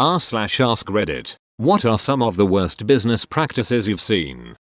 r/ask Reddit. What are some of the worst business practices you've seen?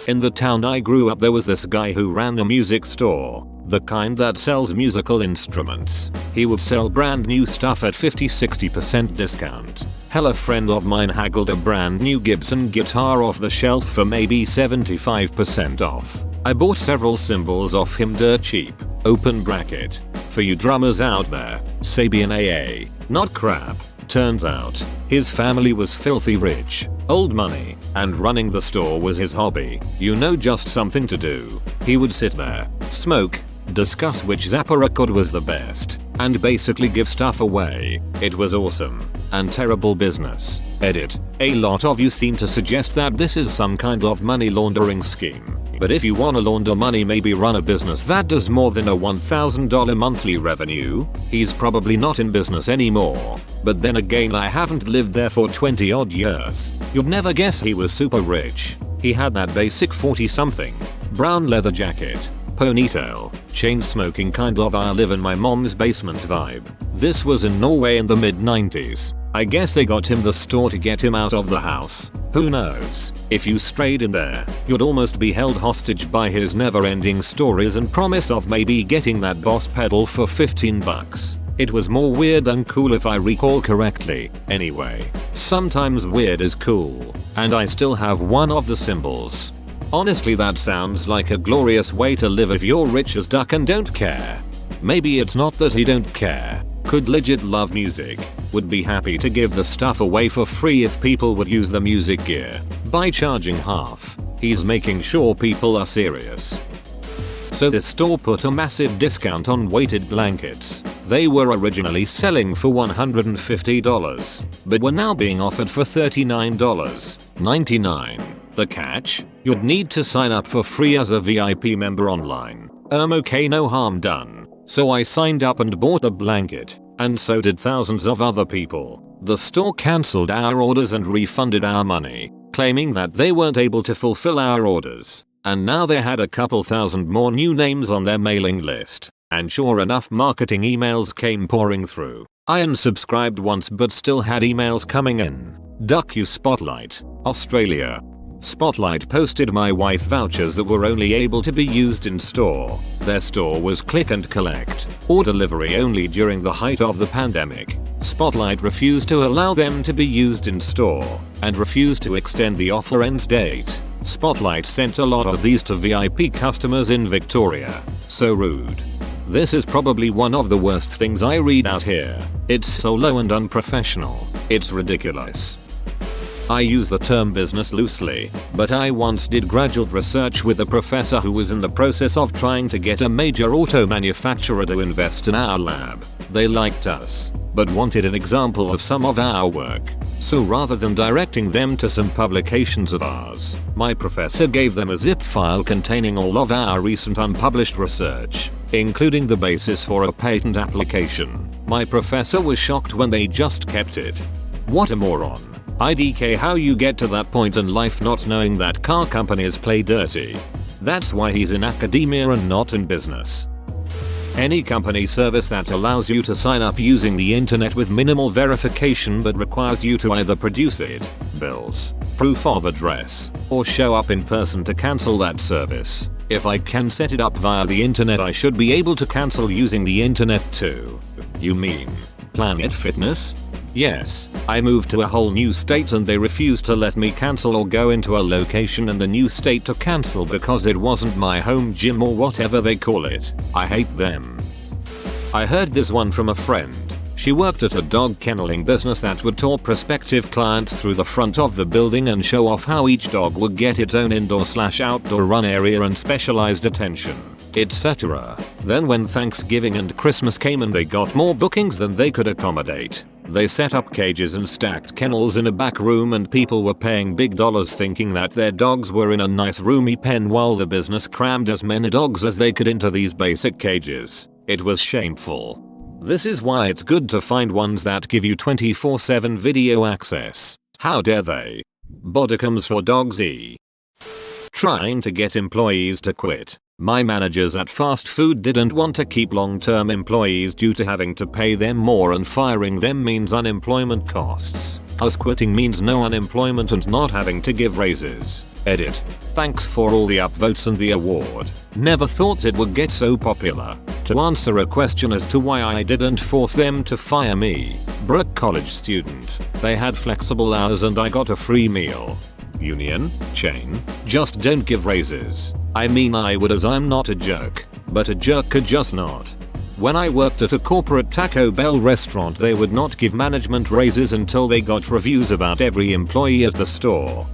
In the town I grew up there was this guy who ran a music store, the kind that sells musical instruments. He would sell brand new stuff at 50-60% discount. Hell, a friend of mine haggled a brand new Gibson guitar off the shelf for maybe 75% off. I bought several cymbals off him dirt cheap. Open bracket. For you drummers out there, Sabian AA, not crap. Turns out, his family was filthy rich, old money, and running the store was his hobby. You know, just something to do. He would sit there, smoke, discuss which Zappa record was the best, and basically give stuff away. It was awesome and terrible business. Edit. A lot of you seem to suggest that this is some kind of money laundering scheme. But if you wanna launder money, maybe run a business that does more than a $1,000 monthly revenue. He's probably not in business anymore. But then again, I haven't lived there for 20 odd years. You'd never guess he was super rich. He had that basic 40-something, brown leather jacket, ponytail, chain smoking kind of I live in my mom's basement vibe. This was in Norway in the mid-90s. I guess they got him the store to get him out of the house. Who knows? If you strayed in there, you'd almost be held hostage by his never-ending stories and promise of maybe getting that Boss pedal for 15 bucks. It was more weird than cool if I recall correctly. Anyway, sometimes weird is cool, and I still have one of the cymbals. Honestly, that sounds like a glorious way to live if you're rich as duck and don't care. Maybe it's not that he don't care. Could legit love music. Would be happy to give the stuff away for free if people would use the music gear. By charging half, he's making sure people are serious. So this store put a massive discount on weighted blankets. They were originally selling for $150, but were now being offered for $39.99. The catch? You'd need to sign up for free as a VIP member online. Okay, no harm done. So I signed up and bought a blanket, and so did thousands of other people. The store cancelled our orders and refunded our money, claiming that they weren't able to fulfill our orders. And now they had a couple thousand more new names on their mailing list. And sure enough, marketing emails came pouring through. I unsubscribed once but still had emails coming in. Duck you Spotlight, Australia. Spotlight posted my wife vouchers that were only able to be used in store. Their store was click and collect, or delivery only during the height of the pandemic. Spotlight refused to allow them to be used in store, and refused to extend the offer end date. Spotlight sent a lot of these to VIP customers in Victoria. So rude. This is probably one of the worst things I read out here. It's so low and unprofessional. It's ridiculous. I use the term business loosely, but I once did graduate research with a professor who was in the process of trying to get a major auto manufacturer to invest in our lab. They liked us, but wanted an example of some of our work. So rather than directing them to some publications of ours, my professor gave them a zip file containing all of our recent unpublished research, including the basis for a patent application. My professor was shocked when they just kept it. What a moron. IDK, how you get to that point in life not knowing that car companies play dirty. That's why he's in academia and not in business. Any company service that allows you to sign up using the internet with minimal verification but requires you to either produce it, bills, proof of address, or show up in person to cancel that service. If I can set it up via the internet, I should be able to cancel using the internet too. You mean Planet Fitness? Yes, I moved to a whole new state and they refused to let me cancel or go into a location in the new state to cancel because it wasn't my home gym or whatever they call it. I hate them. I heard this one from a friend. She worked at a dog kenneling business that would tour prospective clients through the front of the building and show off how each dog would get its own indoor/outdoor run area and specialized attention, etc. Then when Thanksgiving and Christmas came and they got more bookings than they could accommodate, they set up cages and stacked kennels in a back room and people were paying big dollars thinking that their dogs were in a nice roomy pen while the business crammed as many dogs as they could into these basic cages. It was shameful. This is why it's good to find ones that give you 24/7 video access. How dare they? Bodicums for dogs. Trying to get employees to quit. My managers at fast food didn't want to keep long-term employees due to having to pay them more, and firing them means unemployment costs. Us quitting means no unemployment and not having to give raises. Edit. Thanks for all the upvotes and the award. Never thought it would get so popular. To answer a question as to why I didn't force them to fire me. Broke college student. They had flexible hours and I got a free meal. Union, chain, just don't give raises. I mean I would, as I'm not a jerk, but a jerk could just not. When I worked at a corporate Taco Bell restaurant, they would not give management raises until they got reviews about every employee at the store.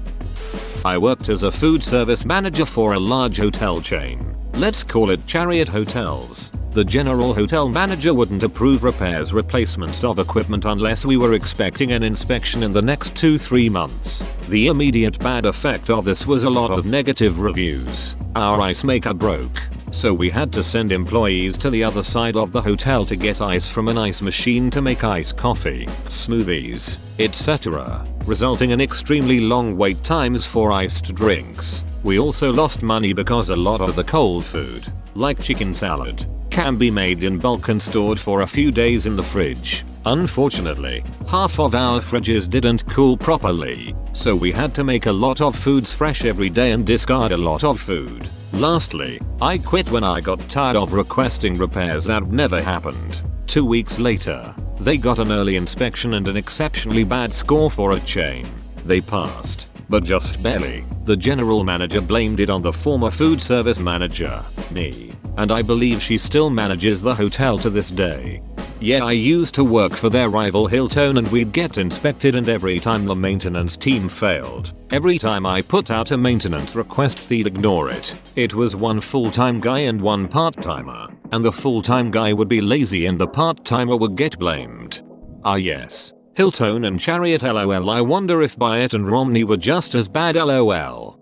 I worked as a food service manager for a large hotel chain. Let's call it Chariot Hotels. The general hotel manager wouldn't approve repairs, replacements of equipment unless we were expecting an inspection in the next 2-3 months. The immediate bad effect of this was a lot of negative reviews. Our ice maker broke, so we had to send employees to the other side of the hotel to get ice from an ice machine to make iced coffee, smoothies, etc., resulting in extremely long wait times for iced drinks. We also lost money because a lot of the cold food, like chicken salad, can be made in bulk and stored for a few days in the fridge. Unfortunately, half of our fridges didn't cool properly, so we had to make a lot of foods fresh every day and discard a lot of food. Lastly, I quit when I got tired of requesting repairs that never happened. 2 weeks later, they got an early inspection and an exceptionally bad score for a chain. They passed, but just barely. The general manager blamed it on the former food service manager, me, and I believe she still manages the hotel to this day. Yeah, I used to work for their rival Hilton and we'd get inspected, and every time the maintenance team failed, every time I put out a maintenance request, they'd ignore it. It was one full-time guy and one part-timer, and the full-time guy would be lazy and the part-timer would get blamed. Ah yes, Hilton and Chariot lol. I wonder if Byatt and Romney were just as bad lol.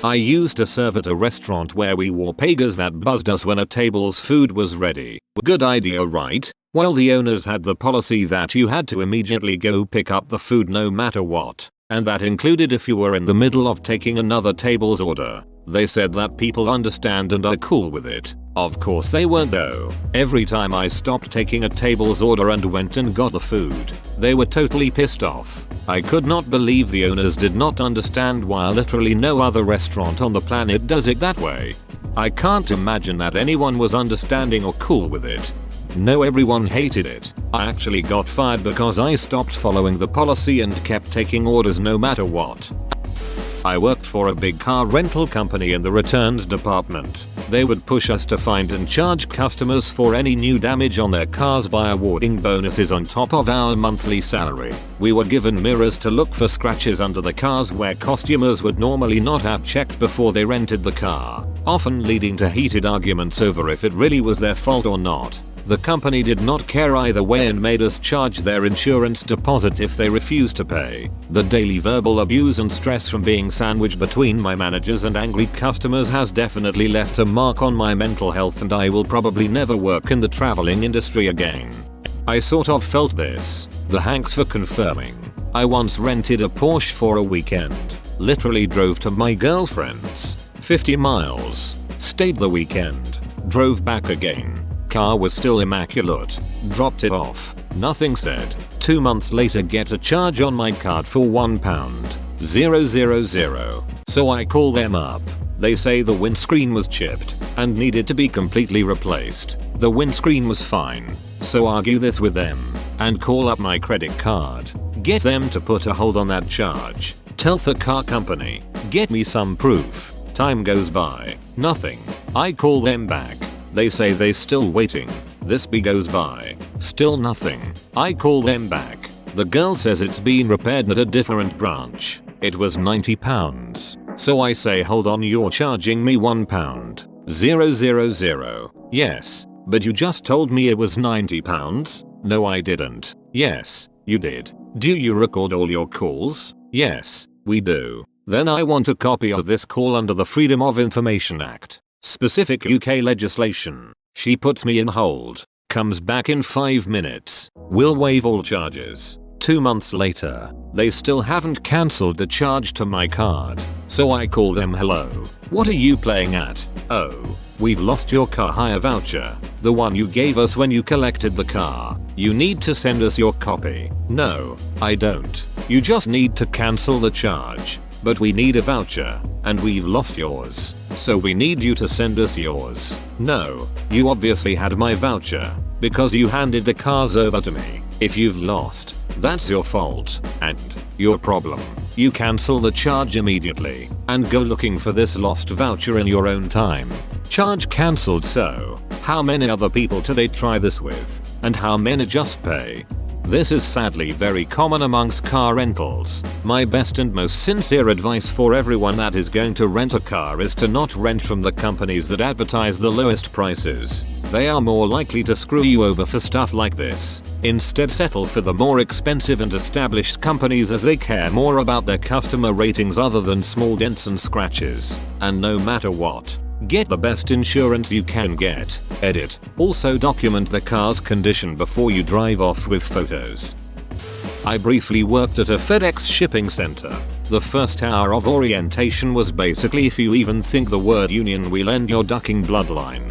I used to serve at a restaurant where we wore pagers that buzzed us when a table's food was ready. Good idea, right? Well, the owners had the policy that you had to immediately go pick up the food no matter what, and that included if you were in the middle of taking another table's order. They said that people understand and are cool with it. Of course they weren't though. Every time I stopped taking a table's order and went and got the food, they were totally pissed off. I could not believe the owners did not understand why literally no other restaurant on the planet does it that way. I can't imagine that anyone was understanding or cool with it. No, everyone hated it. I actually got fired because I stopped following the policy and kept taking orders no matter what. I worked for a big car rental company in the returns department. They would push us to find and charge customers for any new damage on their cars by awarding bonuses on top of our monthly salary. We were given mirrors to look for scratches under the cars where customers would normally not have checked before they rented the car, often leading to heated arguments over if it really was their fault or not. The company did not care either way and made us charge their insurance deposit if they refused to pay. The daily verbal abuse and stress from being sandwiched between my managers and angry customers has definitely left a mark on my mental health, and I will probably never work in the traveling industry again. I sort of felt this. Thanks for confirming. I once rented a Porsche for a weekend. Literally drove to my girlfriend's, 50 miles, stayed the weekend, drove back again. Car was still immaculate. Dropped it off. Nothing said. 2 months later get a charge on my card for £1,000. So I call them up. They say the windscreen was chipped and needed to be completely replaced. The windscreen was fine. So argue this with them and call up my credit card. Get them to put a hold on that charge. Tell the car company. Get me some proof. Time goes by. Nothing. I call them back. They say they're still waiting. This goes by. Still nothing. I call them back. The girl says it's been repaired at a different branch. It was £90. So I say, hold on, you're charging me £1,000. Yes, but you just told me it was £90. No, I didn't. Yes, you did. Do you record all your calls? Yes, we do. Then I want a copy of this call under the Freedom of Information Act. Specific UK legislation. She puts me in hold. Comes back in 5 minutes. Will waive all charges. 2 months later, they still haven't cancelled the charge to my card. So I call them, hello. What are you playing at? Oh, we've lost your car hire voucher. The one you gave us when you collected the car. You need to send us your copy. No, I don't. You just need to cancel the charge. But we need a voucher, and we've lost yours. So we need you to send us yours. No, you obviously had my voucher, because you handed the cars over to me. If you've lost, that's your fault, and your problem. You cancel the charge immediately, and go looking for this lost voucher in your own time. Charge cancelled. So, how many other people do they try this with? And how many just pay? This is sadly very common amongst car rentals. My best and most sincere advice for everyone that is going to rent a car is to not rent from the companies that advertise the lowest prices. They are more likely to screw you over for stuff like this. Instead, settle for the more expensive and established companies, as they care more about their customer ratings other than small dents and scratches. And no matter what, get the best insurance you can get. Edit. Also document the car's condition before you drive off with photos. I briefly worked at a FedEx shipping center. The first hour of orientation was basically, if you even think the word union will end your ducking bloodline.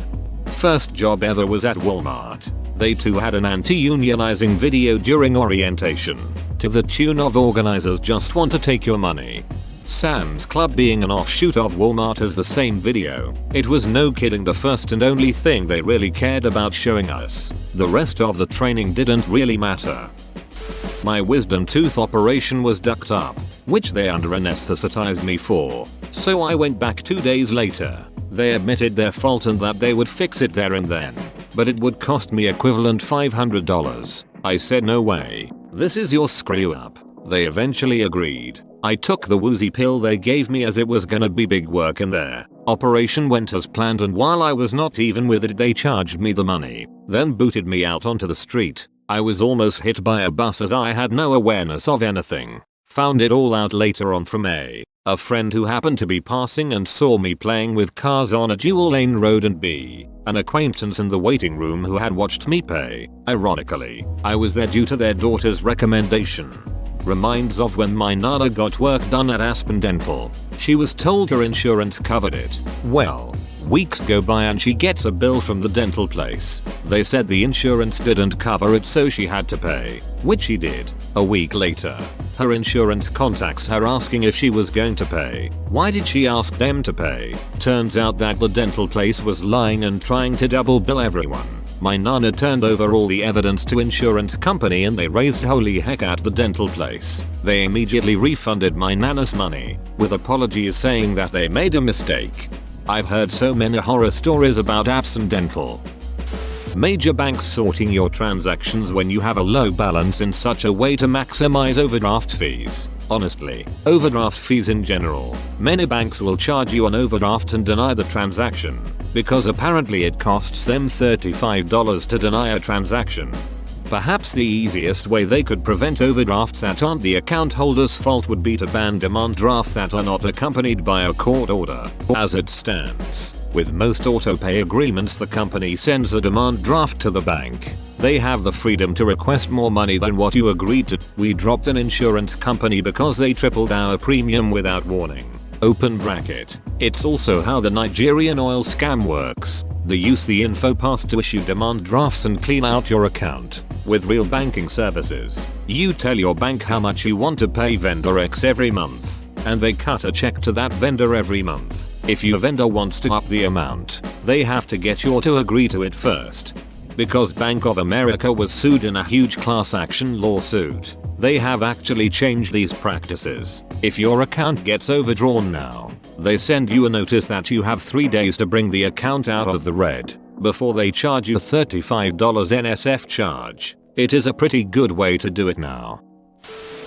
First job ever was at Walmart. They too had an anti-unionizing video during orientation, to the tune of "Organizers just want to take your money." Sam's Club, being an offshoot of Walmart, has the same video. It was, no kidding, the first and only thing they really cared about showing us. The rest of the training didn't really matter. My wisdom tooth operation was ducked up, which they under-anesthetized me for. So I went back 2 days later. They admitted their fault and that they would fix it there and then, but it would cost me equivalent $500. I said, no way. This is your screw up. They eventually agreed. I took the woozy pill they gave me, as it was gonna be big work in there. Operation went as planned, and while I was not even with it, they charged me the money, then booted me out onto the street. I was almost hit by a bus as I had no awareness of anything. Found it all out later on from a friend who happened to be passing and saw me playing with cars on a dual lane road, and B, an acquaintance in the waiting room who had watched me pay. Ironically, I was there due to their daughter's recommendation. Reminds of when my Nana got work done at Aspen Dental. She was told her insurance covered it. Well, weeks go by and she gets a bill from the dental place. They said the insurance didn't cover it, so she had to pay, which she did. A week later, her insurance contacts her asking if she was going to pay. Why did she ask them to pay? Turns out that the dental place was lying and trying to double bill everyone. My Nana turned over all the evidence to insurance company and they raised holy heck at the dental place. They immediately refunded my Nana's money, with apologies saying that they made a mistake. I've heard so many horror stories about Aspen Dental. Major banks sorting your transactions when you have a low balance in such a way to maximize overdraft fees. Honestly, overdraft fees in general. Many banks will charge you an overdraft and deny the transaction, because apparently it costs them $35 to deny a transaction. Perhaps the easiest way they could prevent overdrafts that aren't the account holder's fault would be to ban demand drafts that are not accompanied by a court order. As it stands, with most auto-pay agreements, the company sends a demand draft to the bank. They have the freedom to request more money than what you agreed to. We dropped an insurance company because they tripled our premium without warning. Open bracket. It's also how the Nigerian oil scam works. They use the info pass to issue demand drafts and clean out your account. With real banking services, you tell your bank how much you want to pay vendor X every month, and they cut a check to that vendor every month. If your vendor wants to up the amount, they have to get you to agree to it first. Because Bank of America was sued in a huge class action lawsuit, they have actually changed these practices. If your account gets overdrawn now, they send you a notice that you have 3 days to bring the account out of the red, before they charge you $35 NSF charge. It is a pretty good way to do it now.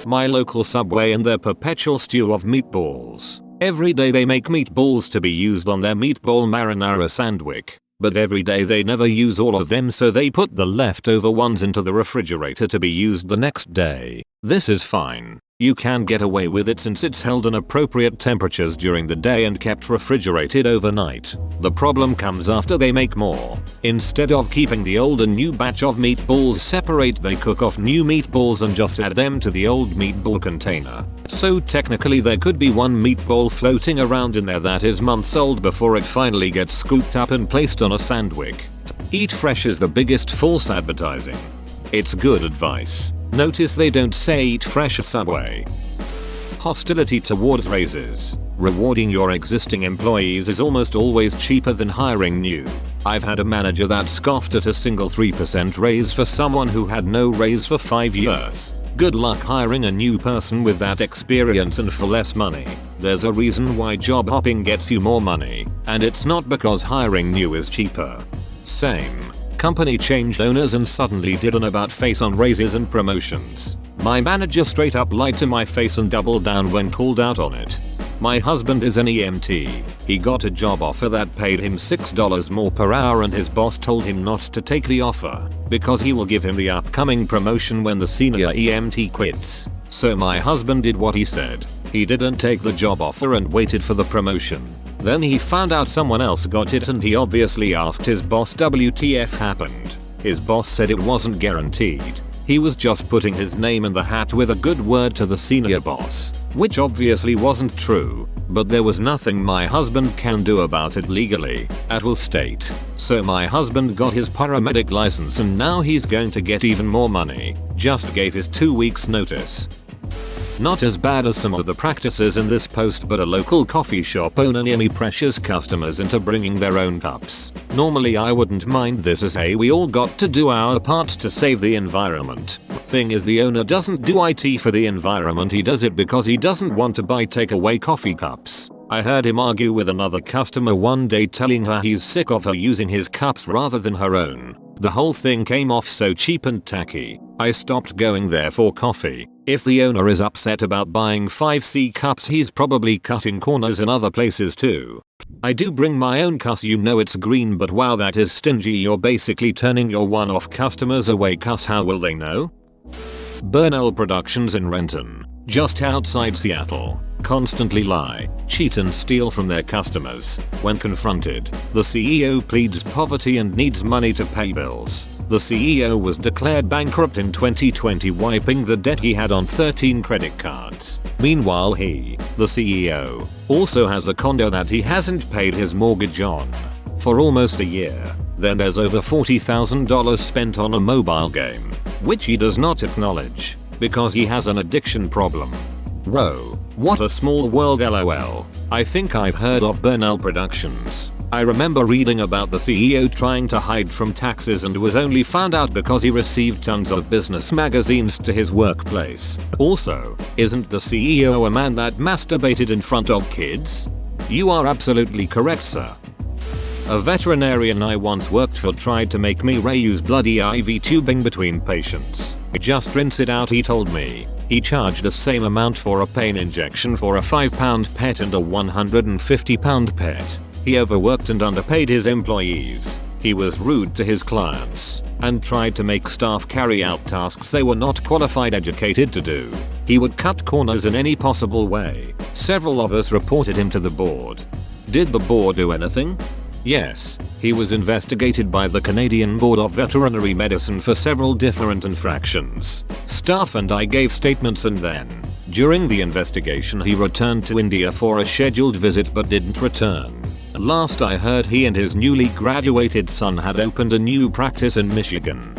My local Subway and their perpetual stew of meatballs. Every day they make meatballs to be used on their meatball marinara sandwich, but every day they never use all of them, so they put the leftover ones into the refrigerator to be used the next day. This is fine. You can get away with it since it's held in appropriate temperatures during the day and kept refrigerated overnight. The problem comes after they make more. Instead of keeping the old and new batch of meatballs separate, they cook off new meatballs and just add them to the old meatball container. So technically there could be one meatball floating around in there that is months old before it finally gets scooped up and placed on a sandwich. Eat fresh is the biggest false advertising. It's good advice. Notice they don't say eat fresh at Subway. Hostility towards raises. Rewarding your existing employees is almost always cheaper than hiring new. I've had a manager that scoffed at a single 3% raise for someone who had no raise for 5 years. Good luck hiring a new person with that experience and for less money. There's a reason why job hopping gets you more money, and it's not because hiring new is cheaper. Same. Company changed owners and suddenly did an about face on raises and promotions. My manager straight up lied to my face and doubled down when called out on it. My husband is an EMT. He got a job offer that paid him $6 more per hour and his boss told him not to take the offer because he will give him the upcoming promotion when the senior EMT quits. So my husband did what he said. He didn't take the job offer and waited for the promotion. Then he found out someone else got it and he obviously asked his boss WTF happened. His boss said it wasn't guaranteed. He was just putting his name in the hat with a good word to the senior boss, which obviously wasn't true, but there was nothing my husband can do about it legally, at will state. So my husband got his paramedic license and now he's going to get even more money. Just gave his 2 weeks notice. Not as bad as some of the practices in this post, but a local coffee shop owner near me pressures customers into bringing their own cups. Normally I wouldn't mind this as we all got to do our part to save the environment. Thing is the owner doesn't do IT for the environment, he does it because he doesn't want to buy takeaway coffee cups. I heard him argue with another customer one day telling her he's sick of her using his cups rather than her own. The whole thing came off so cheap and tacky. I stopped going there for coffee. If the owner is upset about buying 5C cups, he's probably cutting corners in other places too. I do bring my own cuss, you know it's green, but wow, that is stingy. You're basically turning your one-off customers away. Cuss, how will they know? Bernal Productions in Renton, just outside Seattle, constantly lie, cheat and steal from their customers. When confronted, the CEO pleads poverty and needs money to pay bills. The CEO was declared bankrupt in 2020, wiping the debt he had on 13 credit cards. Meanwhile he, the CEO, also has a condo that he hasn't paid his mortgage on for almost a year. Then there's over $40,000 spent on a mobile game, which he does not acknowledge because he has an addiction problem. Whoa, what a small world, lol. I think I've heard of Bernal Productions. I remember reading about the CEO trying to hide from taxes and was only found out because he received tons of business magazines to his workplace. Also, isn't the CEO a man that masturbated in front of kids? You are absolutely correct, sir. A veterinarian I once worked for tried to make me reuse bloody IV tubing between patients. Just rinse it out, he told me. He charged the same amount for a pain injection for a 5-pound pet and a 150-pound pet. He overworked and underpaid his employees. He was rude to his clients and tried to make staff carry out tasks they were not qualified educated to do. He would cut corners in any possible way. Several of us reported him to the board. Did the board do anything? Yes, he was investigated by the Canadian Board of Veterinary Medicine for several different infractions. Staff and I gave statements, and then, during the investigation, he returned to India for a scheduled visit but didn't return. Last I heard, he and his newly graduated son had opened a new practice in Michigan.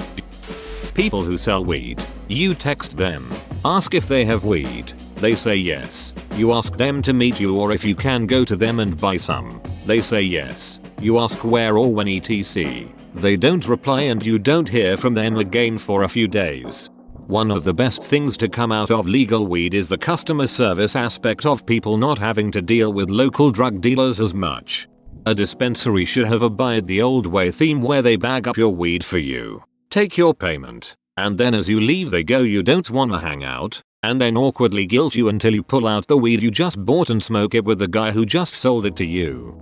People who sell weed, you text them, ask if they have weed. They say yes. You ask them to meet you or if you can go to them and buy some. They say yes. You ask where or when, etc. They don't reply and you don't hear from them again for a few days. One of the best things to come out of legal weed is the customer service aspect of people not having to deal with local drug dealers as much. A dispensary should have abide the old way theme where they bag up your weed for you, take your payment, and then as you leave they go, you don't wanna hang out, and then awkwardly guilt you until you pull out the weed you just bought and smoke it with the guy who just sold it to you.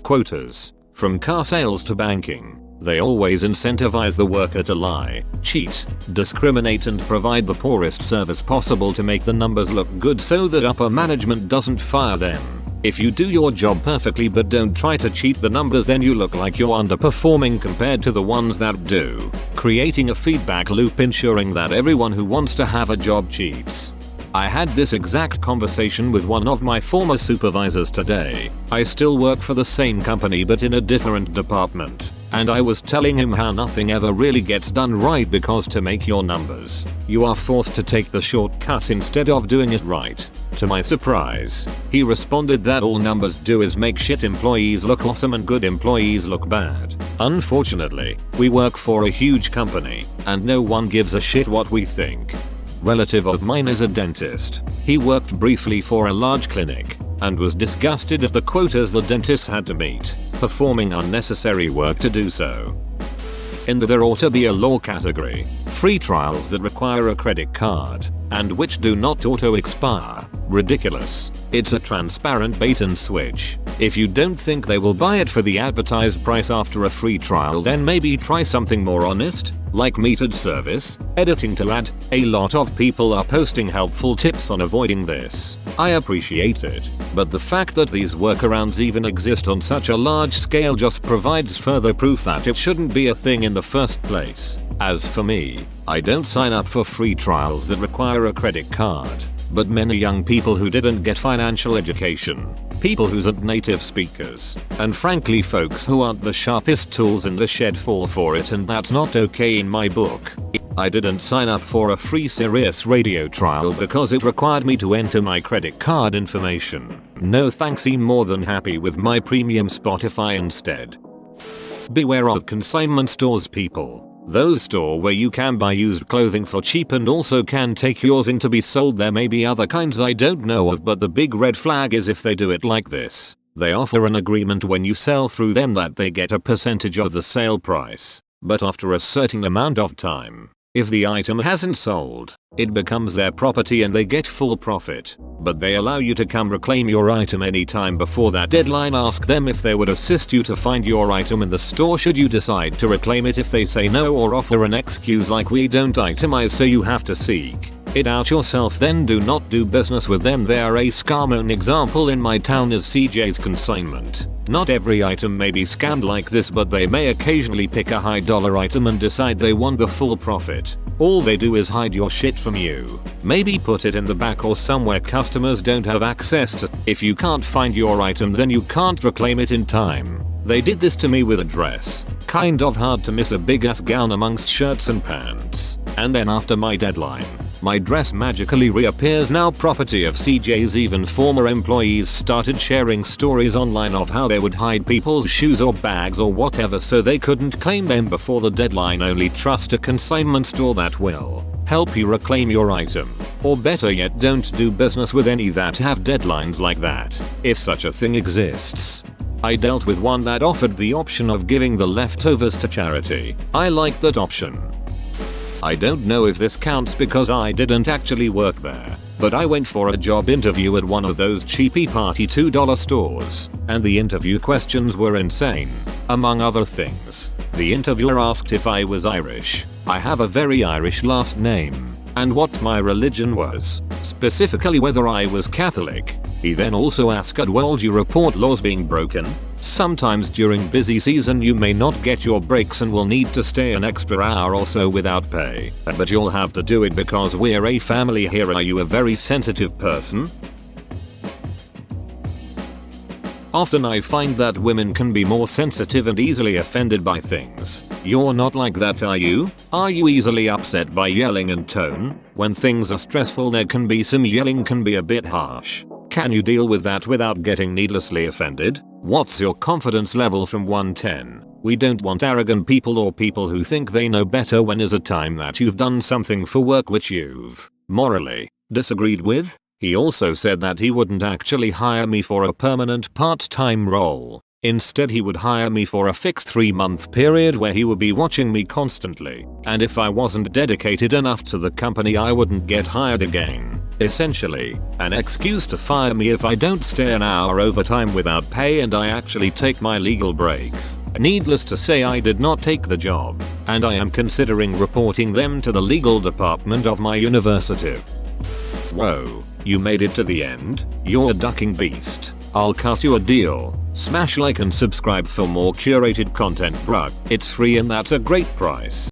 Quotas. From car sales to banking, they always incentivize the worker to lie, cheat, discriminate and provide the poorest service possible to make the numbers look good so that upper management doesn't fire them. If you do your job perfectly but don't try to cheat the numbers, then you look like you're underperforming compared to the ones that do, creating a feedback loop ensuring that everyone who wants to have a job cheats. I had this exact conversation with one of my former supervisors today. I still work for the same company but in a different department. And I was telling him how nothing ever really gets done right because to make your numbers, you are forced to take the shortcut instead of doing it right. To my surprise, he responded that all numbers do is make shit employees look awesome and good employees look bad. Unfortunately, we work for a huge company, and no one gives a shit what we think. Relative of mine is a dentist. He worked briefly for a large clinic and was disgusted at the quotas the dentists had to meet, performing unnecessary work to do so. There ought to be a law category, free trials that require a credit card, and which do not auto-expire. Ridiculous. It's a transparent bait and switch. If you don't think they will buy it for the advertised price after a free trial, then maybe try something more honest, like metered service. Editing to add, a lot of people are posting helpful tips on avoiding this. I appreciate it, but the fact that these workarounds even exist on such a large scale just provides further proof that it shouldn't be a thing in the first place. As for me, I don't sign up for free trials that require a credit card. But many young people who didn't get financial education, people who aren't native speakers, and frankly folks who aren't the sharpest tools in the shed fall for it, and that's not okay in my book. I didn't sign up for a free Sirius radio trial because it required me to enter my credit card information. No thanks, I'm more than happy with my premium Spotify instead. Beware of consignment stores, people. Those store where you can buy used clothing for cheap and also can take yours in to be sold. There may be other kinds I don't know of, but the big red flag is if they do it like this. They offer an agreement when you sell through them that they get a percentage of the sale price. But after a certain amount of time, if the item hasn't sold, it becomes their property and they get full profit. But they allow you to come reclaim your item anytime before that deadline. Ask them if they would assist you to find your item in the store should you decide to reclaim it. If they say no or offer an excuse like we don't itemize so you have to seek it out yourself, then do not do business with them. They are a scammer. An example in my town is CJ's Consignment. Not every item may be scammed like this, but they may occasionally pick a high dollar item and decide they want the full profit. All they do is hide your shit from you. Maybe put it in the back or somewhere customers don't have access to. If you can't find your item, then you can't reclaim it in time. They did this to me with a dress. Kind of hard to miss a big ass gown amongst shirts and pants. And then after my deadline, my dress magically reappears, now property of CJ's. Even former employees started sharing stories online of how they would hide people's shoes or bags or whatever so they couldn't claim them before the deadline. Only trust a consignment store that will help you reclaim your item. Or better yet, don't do business with any that have deadlines like that, if such a thing exists. I dealt with one that offered the option of giving the leftovers to charity. I liked that option. I don't know if this counts because I didn't actually work there, but I went for a job interview at one of those cheapy party $2 stores, and the interview questions were insane. Among other things, the interviewer asked if I was Irish. I have a very Irish last name, and what my religion was, specifically whether I was Catholic. He then also asked, well, do you report laws being broken? Sometimes during busy season you may not get your breaks and will need to stay an extra hour or so without pay. But you'll have to do it because we're a family here. Are you a very sensitive person? Often I find that women can be more sensitive and easily offended by things. You're not like that, are you? Are you easily upset by yelling and tone? When things are stressful there can be some yelling, can be a bit harsh. Can you deal with that without getting needlessly offended? What's your confidence level from 1-10? We don't want arrogant people or people who think they know better. When is a time that you've done something for work which you've morally disagreed with? He also said that he wouldn't actually hire me for a permanent part-time role. Instead he would hire me for a fixed 3-month period where he would be watching me constantly, and if I wasn't dedicated enough to the company I wouldn't get hired again. Essentially, an excuse to fire me if I don't stay an hour overtime without pay and I actually take my legal breaks. Needless to say, I did not take the job, and I am considering reporting them to the legal department of my university. Whoa, you made it to the end? You're a ducking beast. I'll cut you a deal. Smash like and subscribe for more curated content, bruh. It's free and that's a great price.